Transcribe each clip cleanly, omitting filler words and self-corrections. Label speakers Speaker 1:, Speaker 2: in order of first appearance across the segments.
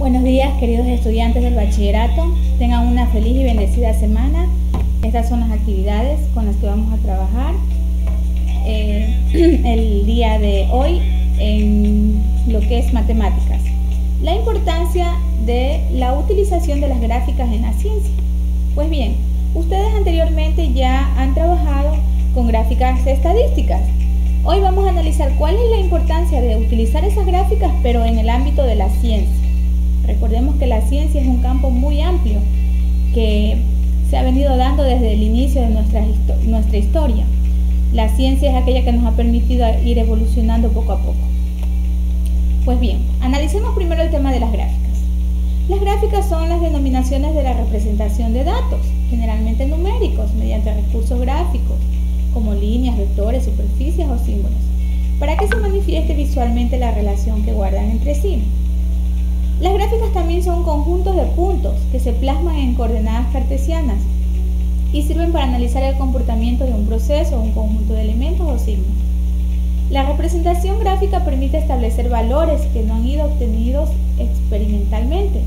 Speaker 1: Buenos días, queridos estudiantes del bachillerato. Tengan una feliz y bendecida semana. Estas son las actividades con las que vamos a trabajar el día de hoy en lo que es matemáticas. La importancia de la utilización de las gráficas en la ciencia. Pues bien, ustedes anteriormente ya han trabajado con gráficas estadísticas. Hoy vamos a analizar cuál es la importancia de utilizar esas gráficas, pero en el ámbito de la ciencia. Recordemos que la ciencia es un campo muy amplio que se ha venido dando desde el inicio de nuestra historia. La ciencia es aquella que nos ha permitido ir evolucionando poco a poco. Pues bien, analicemos primero el tema de las gráficas. Las gráficas son las denominaciones de la representación de datos, generalmente numéricos, mediante recursos gráficos, como líneas, vectores, superficies o símbolos, para que se manifieste visualmente la relación que guardan entre sí. Las gráficas también son conjuntos de puntos que se plasman en coordenadas cartesianas y sirven para analizar el comportamiento de un proceso, un conjunto de elementos o signos. La representación gráfica permite establecer valores que no han ido obtenidos experimentalmente,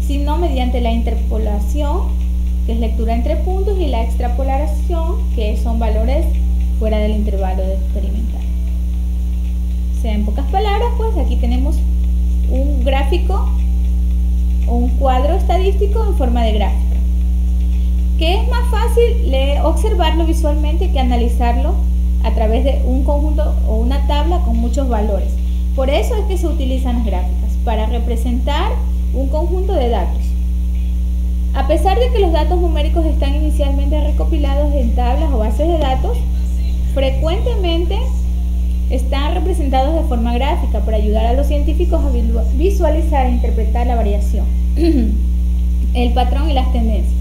Speaker 1: sino mediante la interpolación, que es lectura entre puntos, y la extrapolación, que son valores fuera del intervalo experimental. O sea, en pocas palabras, pues aquí tenemos un gráfico o un cuadro estadístico en forma de gráfica, que es más fácil observarlo visualmente que analizarlo a través de un conjunto o una tabla con muchos valores. Por eso es que se utilizan las gráficas, para representar un conjunto de datos. A pesar de que los datos numéricos están inicialmente recopilados en tablas o bases de datos, frecuentemente están representados de forma gráfica para ayudar a los científicos a visualizar e interpretar la variación, el patrón y las tendencias.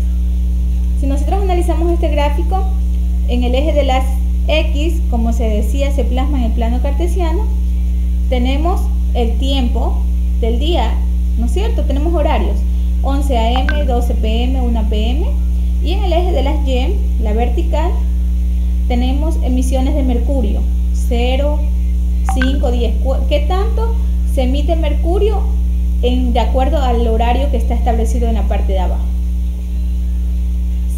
Speaker 1: Si nosotros analizamos este gráfico, en el eje de las X, como se decía, se plasma en el plano cartesiano, tenemos el tiempo del día, ¿no es cierto? Tenemos horarios, 11 a.m., 12 p.m., 1 p.m. Y en el eje de las Y, la vertical, tenemos emisiones de mercurio, 0, 5, 10. ¿Qué tanto se emite mercurio de acuerdo al horario que está establecido en la parte de abajo?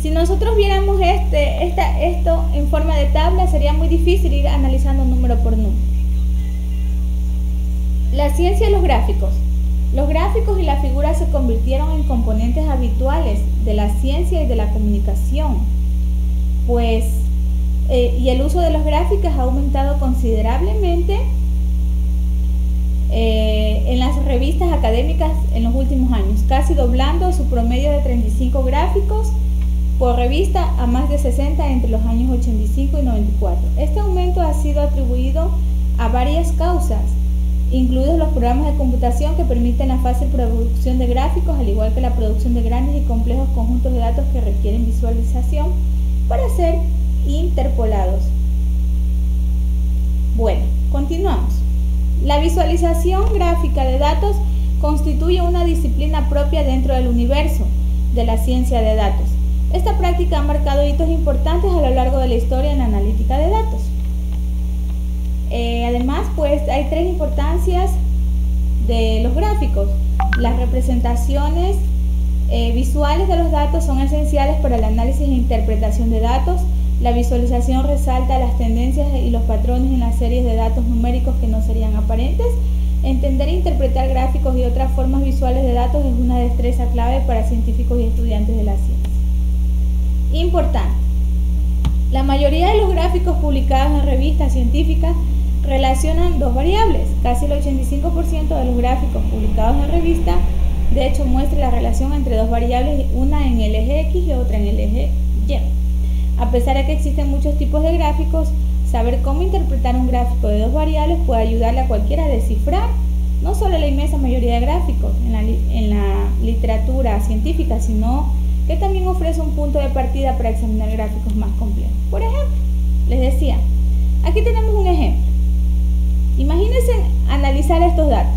Speaker 1: Si nosotros viéramos esto en forma de tabla, sería muy difícil ir analizando número por número. La ciencia de los gráficos. Los gráficos y las figuras se convirtieron en componentes habituales de la ciencia y de la comunicación, y el uso de las gráficas ha aumentado considerablemente en las revistas académicas en los últimos años, casi doblando su promedio de 35 gráficos por revista a más de 60 entre los años 85 y 94. Este aumento ha sido atribuido a varias causas, incluidos los programas de computación que permiten la fácil producción de gráficos, al igual que la producción de grandes y complejos conjuntos de datos que requieren visualización para ser interpolados. Bueno, continuamos. La visualización gráfica de datos constituye una disciplina propia dentro del universo de la ciencia de datos. Esta práctica ha marcado hitos importantes a lo largo de la historia en la analítica de datos. Además, pues hay tres importancias de los gráficos. Las representaciones visuales de los datos son esenciales para el análisis e interpretación de datos. La visualización resalta las tendencias y los patrones en las series de datos numéricos que no serían aparentes. Entender e interpretar gráficos y otras formas visuales de datos es una destreza clave para científicos y estudiantes de la ciencia. Importante. La mayoría de los gráficos publicados en revistas científicas relacionan dos variables. Casi el 85% de los gráficos publicados en revista, de hecho, muestra la relación entre dos variables, una en el eje X y otra en el eje Y. A pesar de que existen muchos tipos de gráficos, saber cómo interpretar un gráfico de dos variables puede ayudarle a cualquiera a descifrar no solo la inmensa mayoría de gráficos en la literatura científica, sino que también ofrece un punto de partida para examinar gráficos más complejos. Por ejemplo, les decía, aquí tenemos un ejemplo. Imagínense analizar estos datos.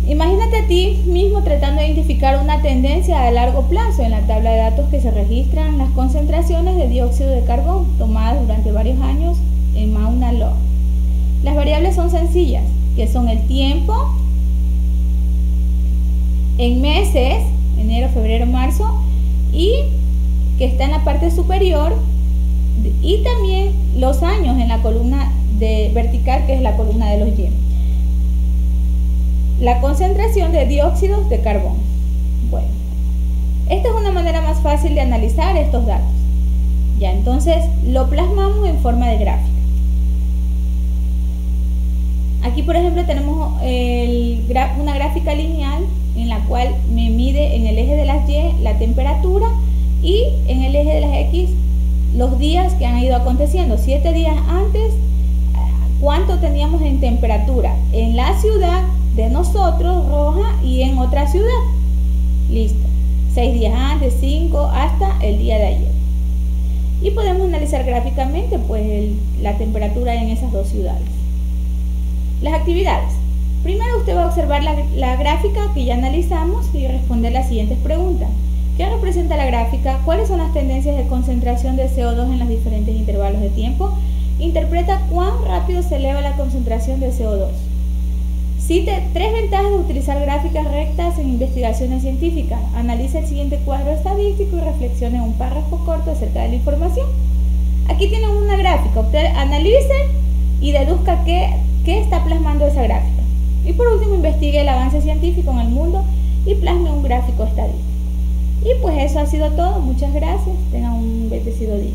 Speaker 1: Imagínate a ti mismo tratando de identificar una tendencia a largo plazo en la tabla de datos que se registran las concentraciones de dióxido de carbón tomadas durante varios años en Mauna Loa. Las variables son sencillas, que son el tiempo en meses, enero, febrero, marzo, y que está en la parte superior, y también los años en la columna vertical, que es la columna de los Y. La concentración de dióxidos de carbono. Bueno, esta es una manera más fácil de analizar estos datos. Ya, entonces lo plasmamos en forma de gráfica. Aquí, por ejemplo, tenemos una gráfica lineal en la cual me mide en el eje de las Y la temperatura y en el eje de las X los días que han ido aconteciendo. 7 días antes, ¿cuánto teníamos en temperatura? En la ciudad de nosotros, roja, y en otra ciudad. Listo. 6 días antes, 5, hasta el día de ayer. Y podemos analizar gráficamente pues la temperatura en esas dos ciudades. Las actividades. Primero usted va a observar la gráfica que ya analizamos y responder las siguientes preguntas. ¿Qué representa la gráfica? ¿Cuáles son las tendencias de concentración de CO2 en los diferentes intervalos de tiempo? Interpreta cuán rápido se eleva la concentración de CO2. Cite 3 ventajas de utilizar gráficas rectas en investigaciones científicas. Analice el siguiente cuadro estadístico y reflexione un párrafo corto acerca de la información. Aquí tienen una gráfica. Usted analice y deduzca qué está plasmando esa gráfica. Y por último, investigue el avance científico en el mundo y plasme un gráfico estadístico. Y pues eso ha sido todo. Muchas gracias. Tengan un bendecido día.